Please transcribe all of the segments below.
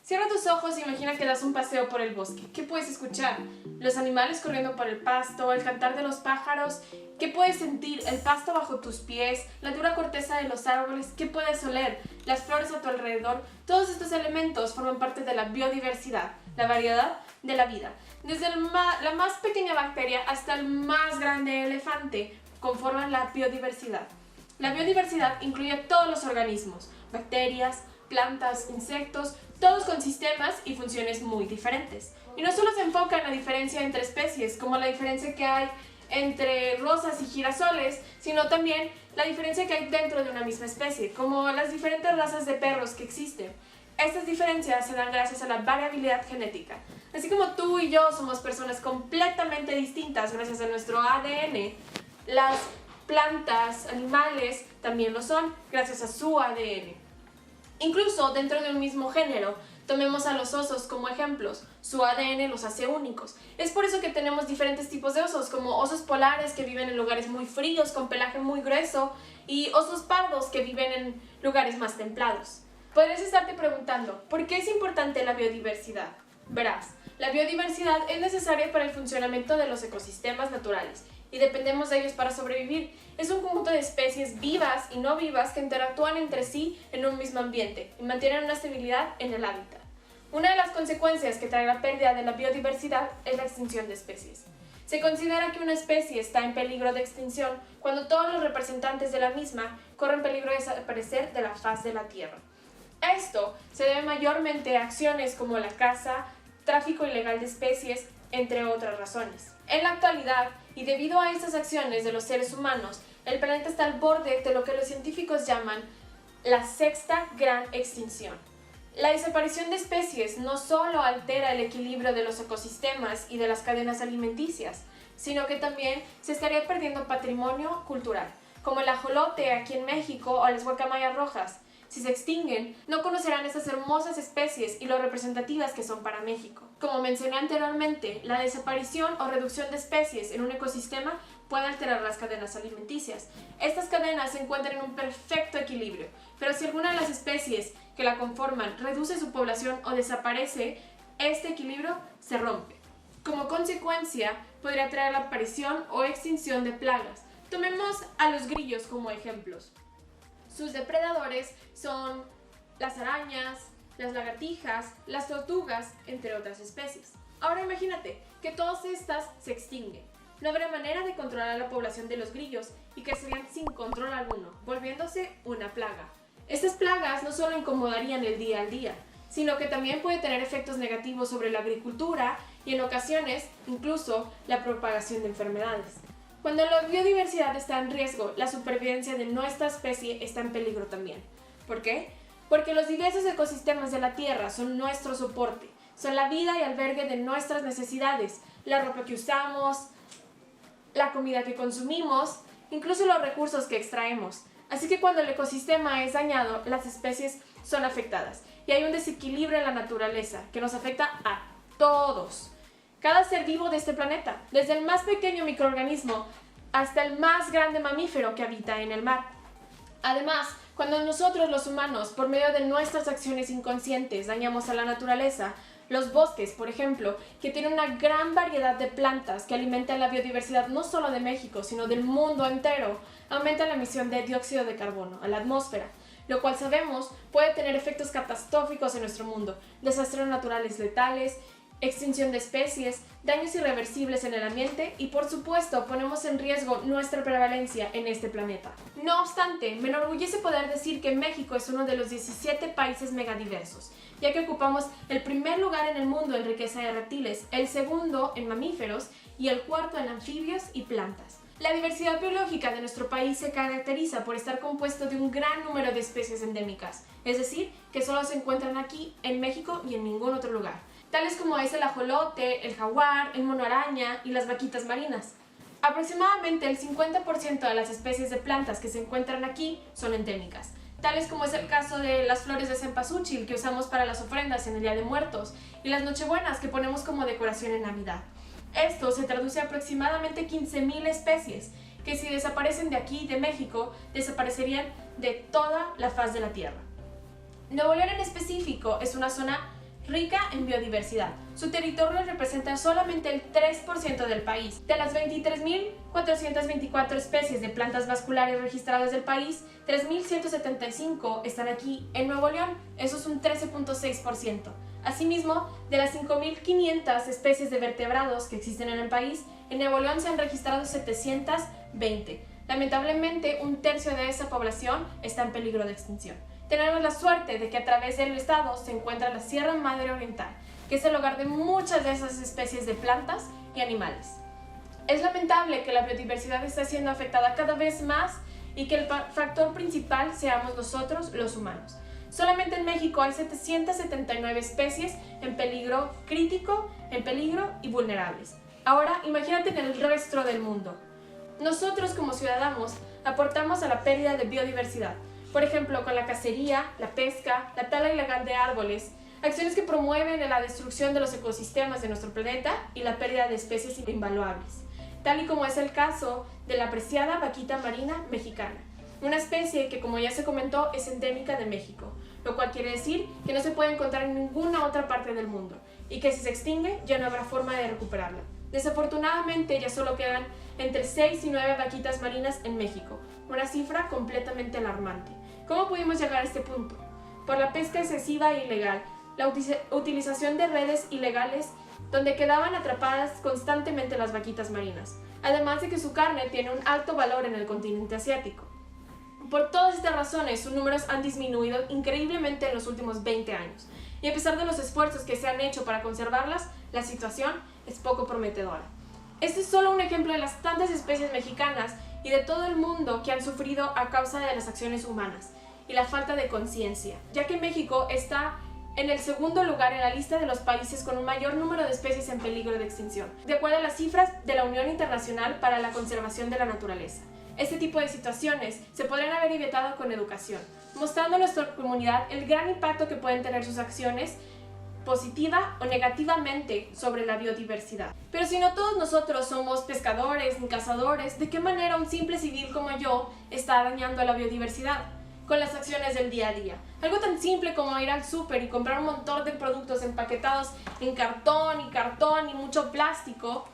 Cierra tus ojos e imagina que das un paseo por el bosque. ¿Qué puedes escuchar? Los animales corriendo por el pasto, el cantar de los pájaros. ¿Qué puedes sentir? El pasto bajo tus pies, la dura corteza de los árboles. ¿Qué puedes oler? Las flores a tu alrededor. Todos estos elementos forman parte de la biodiversidad, la variedad de la vida. Desde la más pequeña bacteria hasta el más grande elefante conforman la biodiversidad. La biodiversidad incluye todos los organismos, bacterias, plantas, insectos, todos con sistemas y funciones muy diferentes. Y no solo se enfoca en la diferencia entre especies, como la diferencia que hay entre rosas y girasoles, sino también la diferencia que hay dentro de una misma especie, como las diferentes razas de perros que existen. Estas diferencias se dan gracias a la variabilidad genética. Así como tú y yo somos personas completamente distintas gracias a nuestro ADN, las plantas, animales también lo son gracias a su ADN. Incluso dentro de un mismo género, tomemos a los osos como ejemplos, su ADN los hace únicos. Es por eso que tenemos diferentes tipos de osos, como osos polares que viven en lugares muy fríos con pelaje muy grueso y osos pardos que viven en lugares más templados. Podrías estarte preguntando, ¿por qué es importante la biodiversidad? Verás, la biodiversidad es necesaria para el funcionamiento de los ecosistemas naturales y dependemos de ellos para sobrevivir. Es un conjunto de especies vivas y no vivas que interactúan entre sí en un mismo ambiente y mantienen una estabilidad en el hábitat. Una de las consecuencias que trae la pérdida de la biodiversidad es la extinción de especies. Se considera que una especie está en peligro de extinción cuando todos los representantes de la misma corren peligro de desaparecer de la faz de la Tierra. Esto se debe mayormente a acciones como la caza, tráfico ilegal de especies, entre otras razones. En la actualidad, y debido a estas acciones de los seres humanos, el planeta está al borde de lo que los científicos llaman la sexta gran extinción. La desaparición de especies no solo altera el equilibrio de los ecosistemas y de las cadenas alimenticias, sino que también se estaría perdiendo patrimonio cultural, como el ajolote aquí en México o las guacamayas rojas. Si se extinguen, no conocerán estas hermosas especies y lo representativas que son para México. Como mencioné anteriormente, la desaparición o reducción de especies en un ecosistema puede alterar las cadenas alimenticias. Estas cadenas se encuentran en un perfecto equilibrio, pero si alguna de las especies que la conforman reduce su población o desaparece, este equilibrio se rompe. Como consecuencia, podría traer la aparición o extinción de plagas. Tomemos a los grillos como ejemplos. Sus depredadores son las arañas, las lagartijas, las tortugas, entre otras especies. Ahora imagínate que todas estas se extinguen. No habrá manera de controlar la población de los grillos y crecerían sin control alguno, volviéndose una plaga. Estas plagas no solo incomodarían el día al día, sino que también puede tener efectos negativos sobre la agricultura y en ocasiones incluso la propagación de enfermedades. Cuando la biodiversidad está en riesgo, la supervivencia de nuestra especie está en peligro también. ¿Por qué? Porque los diversos ecosistemas de la Tierra son nuestro soporte, son la vida y albergue de nuestras necesidades, la ropa que usamos, la comida que consumimos, incluso los recursos que extraemos. Así que cuando el ecosistema es dañado, las especies son afectadas y hay un desequilibrio en la naturaleza que nos afecta a todos. Cada ser vivo de este planeta, desde el más pequeño microorganismo hasta el más grande mamífero que habita en el mar. Además, cuando nosotros los humanos, por medio de nuestras acciones inconscientes, dañamos a la naturaleza, los bosques, por ejemplo, que tienen una gran variedad de plantas que alimentan la biodiversidad no solo de México, sino del mundo entero, aumentan la emisión de dióxido de carbono a la atmósfera, lo cual sabemos puede tener efectos catastróficos en nuestro mundo, desastres naturales letales, extinción de especies, daños irreversibles en el ambiente y, por supuesto, ponemos en riesgo nuestra prevalencia en este planeta. No obstante, me enorgullece poder decir que México es uno de los 17 países megadiversos, ya que ocupamos el primer lugar en el mundo en riqueza de reptiles, el segundo en mamíferos y el cuarto en anfibios y plantas. La diversidad biológica de nuestro país se caracteriza por estar compuesto de un gran número de especies endémicas, es decir, que solo se encuentran aquí, en México y en ningún otro lugar, tales como es el ajolote, el jaguar, el mono araña y las vaquitas marinas. Aproximadamente el 50% de las especies de plantas que se encuentran aquí son endémicas, tales como es el caso de las flores de cempasúchil que usamos para las ofrendas en el Día de Muertos y las nochebuenas que ponemos como decoración en Navidad. Esto se traduce a aproximadamente 15,000 especies, que si desaparecen de aquí, de México, desaparecerían de toda la faz de la Tierra. Nuevo León en específico es una zona rica en biodiversidad. Su territorio representa solamente el 3% del país. De las 23.424 especies de plantas vasculares registradas del país, 3.175 están aquí en Nuevo León, eso es un 13.6%. Asimismo, de las 5.500 especies de vertebrados que existen en el país, en Nuevo León se han registrado 720. Lamentablemente, un tercio de esa población está en peligro de extinción. Tenemos la suerte de que a través del estado se encuentra la Sierra Madre Oriental, que es el hogar de muchas de esas especies de plantas y animales. Es lamentable que la biodiversidad esté siendo afectada cada vez más y que el factor principal seamos nosotros, los humanos. Solamente en México hay 779 especies en peligro crítico, en peligro y vulnerables. Ahora, imagínate en el resto del mundo. Nosotros como ciudadanos aportamos a la pérdida de biodiversidad, por ejemplo, con la cacería, la pesca, la tala ilegal de árboles, acciones que promueven la destrucción de los ecosistemas de nuestro planeta y la pérdida de especies invaluables, tal y como es el caso de la apreciada vaquita marina mexicana, una especie que, como ya se comentó, es endémica de México, lo cual quiere decir que no se puede encontrar en ninguna otra parte del mundo y que si se extingue ya no habrá forma de recuperarla. Desafortunadamente ya solo quedan entre 6 y 9 vaquitas marinas en México, una cifra completamente alarmante. ¿Cómo pudimos llegar a este punto? Por la pesca excesiva e ilegal, la utilización de redes ilegales donde quedaban atrapadas constantemente las vaquitas marinas, además de que su carne tiene un alto valor en el continente asiático. Por todas estas razones, sus números han disminuido increíblemente en los últimos 20 años, y a pesar de los esfuerzos que se han hecho para conservarlas, la situación es poco prometedora. Este es solo un ejemplo de las tantas especies mexicanas y de todo el mundo que han sufrido a causa de las acciones humanas y la falta de conciencia, ya que México está en el segundo lugar en la lista de los países con un mayor número de especies en peligro de extinción, de acuerdo a las cifras de la Unión Internacional para la Conservación de la Naturaleza. Este tipo de situaciones se podrían haber evitado con educación, mostrando a nuestra comunidad el gran impacto que pueden tener sus acciones positiva o negativamente sobre la biodiversidad. Pero si no todos nosotros somos pescadores ni cazadores, ¿de qué manera un simple civil como yo está dañando a la biodiversidad? Con las acciones del día a día. Algo tan simple como ir al súper y comprar un montón de productos empaquetados en cartón y mucho plástico,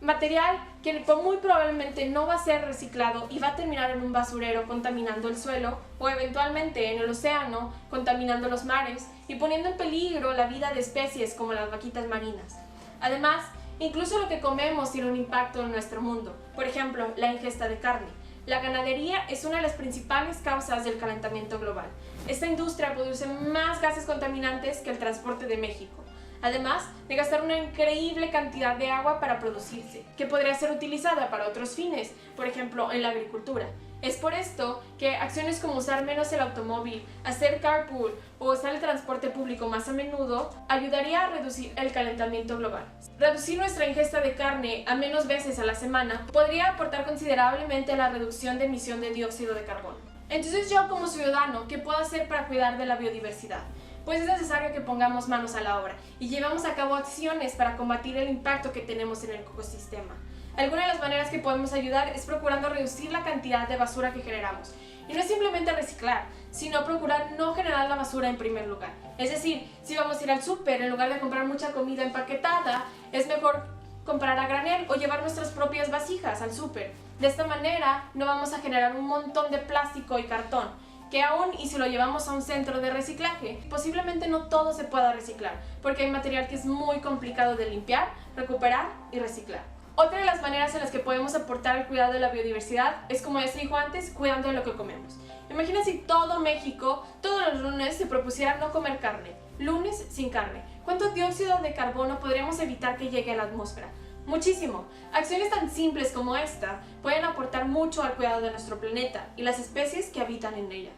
material que muy probablemente no va a ser reciclado y va a terminar en un basurero contaminando el suelo o eventualmente en el océano contaminando los mares y poniendo en peligro la vida de especies como las vaquitas marinas. Además, incluso lo que comemos tiene un impacto en nuestro mundo. Por ejemplo, la ingesta de carne. La ganadería es una de las principales causas del calentamiento global. Esta industria produce más gases contaminantes que el transporte de México, además de gastar una increíble cantidad de agua para producirse, que podría ser utilizada para otros fines, por ejemplo en la agricultura. Es por esto que acciones como usar menos el automóvil, hacer carpool o usar el transporte público más a menudo ayudaría a reducir el calentamiento global. Reducir nuestra ingesta de carne a menos veces a la semana podría aportar considerablemente a la reducción de emisión de dióxido de carbono. Entonces yo como ciudadano, ¿qué puedo hacer para cuidar de la biodiversidad? Pues es necesario que pongamos manos a la obra y llevemos a cabo acciones para combatir el impacto que tenemos en el ecosistema. Algunas de las maneras que podemos ayudar es procurando reducir la cantidad de basura que generamos. Y no es simplemente reciclar, sino procurar no generar la basura en primer lugar. Es decir, si vamos a ir al súper, en lugar de comprar mucha comida empaquetada, es mejor comprar a granel o llevar nuestras propias vasijas al súper. De esta manera no vamos a generar un montón de plástico y cartón, que aún y si lo llevamos a un centro de reciclaje, posiblemente no todo se pueda reciclar, porque hay material que es muy complicado de limpiar, recuperar y reciclar. Otra de las maneras en las que podemos aportar al cuidado de la biodiversidad es, como ya se dijo antes, cuidando de lo que comemos. Imagina si todo México, todos los lunes, se propusiera no comer carne. Lunes sin carne. ¿Cuánto dióxido de carbono podríamos evitar que llegue a la atmósfera? Muchísimo. Acciones tan simples como esta pueden aportar mucho al cuidado de nuestro planeta y las especies que habitan en ella.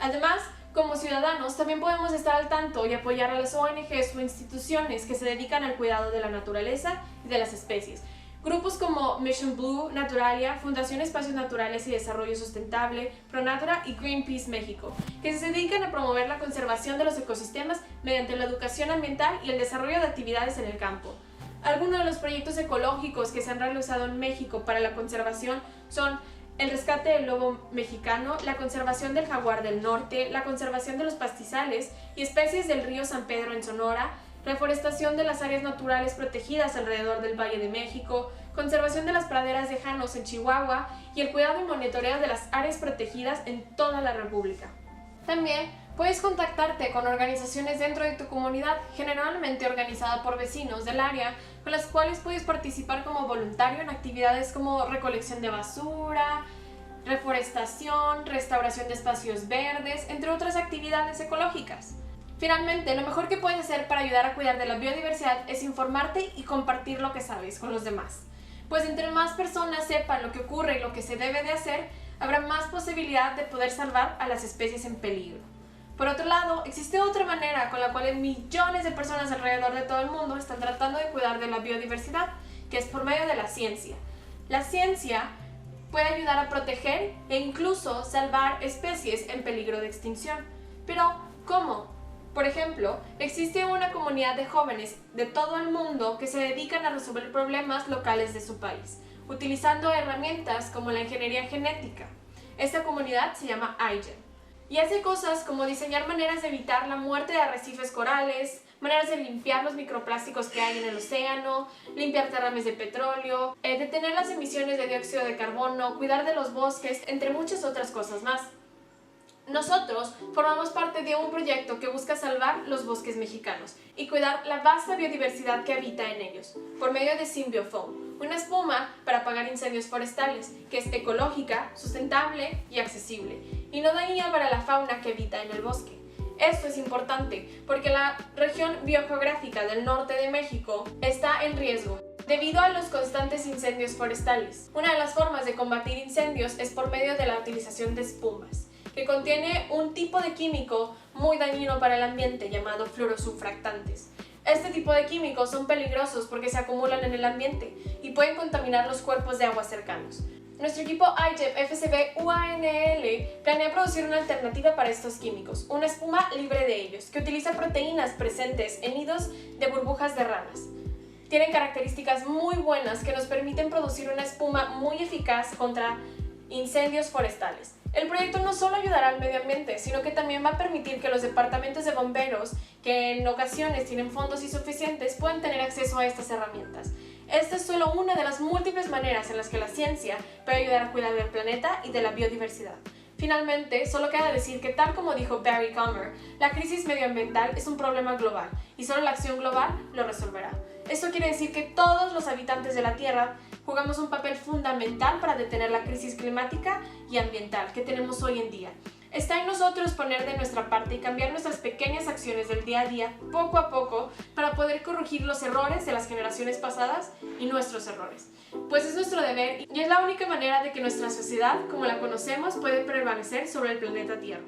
Además, como ciudadanos, también podemos estar al tanto y apoyar a las ONGs o instituciones que se dedican al cuidado de la naturaleza y de las especies. Grupos como Mission Blue, Naturalia, Fundación Espacios Naturales y Desarrollo Sustentable, ProNatura y Greenpeace México, que se dedican a promover la conservación de los ecosistemas mediante la educación ambiental y el desarrollo de actividades en el campo. Algunos de los proyectos ecológicos que se han realizado en México para la conservación son el rescate del lobo mexicano, la conservación del jaguar del norte, la conservación de los pastizales y especies del río San Pedro en Sonora, reforestación de las áreas naturales protegidas alrededor del Valle de México, conservación de las praderas de Janos en Chihuahua y el cuidado y monitoreo de las áreas protegidas en toda la República. También puedes contactarte con organizaciones dentro de tu comunidad, generalmente organizada por vecinos del área, con las cuales puedes participar como voluntario en actividades como recolección de basura, reforestación, restauración de espacios verdes, entre otras actividades ecológicas. Finalmente, lo mejor que puedes hacer para ayudar a cuidar de la biodiversidad es informarte y compartir lo que sabes con los demás. Pues entre más personas sepan lo que ocurre y lo que se debe de hacer, habrá más posibilidad de poder salvar a las especies en peligro. Por otro lado, existe otra manera con la cual millones de personas alrededor de todo el mundo están tratando de cuidar de la biodiversidad, que es por medio de la ciencia. La ciencia puede ayudar a proteger e incluso salvar especies en peligro de extinción. Pero, ¿cómo? Por ejemplo, existe una comunidad de jóvenes de todo el mundo que se dedican a resolver problemas locales de su país, utilizando herramientas como la ingeniería genética. Esta comunidad se llama iGEM y hace cosas como diseñar maneras de evitar la muerte de arrecifes corales, maneras de limpiar los microplásticos que hay en el océano, limpiar derrames de petróleo, detener las emisiones de dióxido de carbono, cuidar de los bosques, entre muchas otras cosas más. Nosotros formamos parte de un proyecto que busca salvar los bosques mexicanos y cuidar la vasta biodiversidad que habita en ellos, por medio de Symbiofoam, una espuma para apagar incendios forestales, que es ecológica, sustentable y accesible, y no dañina para la fauna que habita en el bosque. Esto es importante porque la región biogeográfica del norte de México está en riesgo debido a los constantes incendios forestales. Una de las formas de combatir incendios es por medio de la utilización de espumas, que contiene un tipo de químico muy dañino para el ambiente llamado fluorosurfactantes. Este tipo de químicos son peligrosos porque se acumulan en el ambiente y pueden contaminar los cuerpos de agua cercanos. Nuestro equipo iGEM FCB UANL planea producir una alternativa para estos químicos, una espuma libre de ellos, que utiliza proteínas presentes en nidos de burbujas de ranas. Tienen características muy buenas que nos permiten producir una espuma muy eficaz contra incendios forestales. El proyecto no solo ayudará al medio ambiente, sino que también va a permitir que los departamentos de bomberos, que en ocasiones tienen fondos insuficientes, puedan tener acceso a estas herramientas. Esta es solo una de las múltiples maneras en las que la ciencia puede ayudar a cuidar del planeta y de la biodiversidad. Finalmente, solo queda decir que, tal como dijo Barry Commer, la crisis medioambiental es un problema global y solo la acción global lo resolverá. Esto quiere decir que todos los habitantes de la Tierra jugamos un papel fundamental para detener la crisis climática y ambiental que tenemos hoy en día. Está en nosotros poner de nuestra parte y cambiar nuestras pequeñas acciones del día a día, poco a poco, para poder corregir los errores de las generaciones pasadas y nuestros errores. Pues es nuestro deber y es la única manera de que nuestra sociedad, como la conocemos, puede prevalecer sobre el planeta Tierra.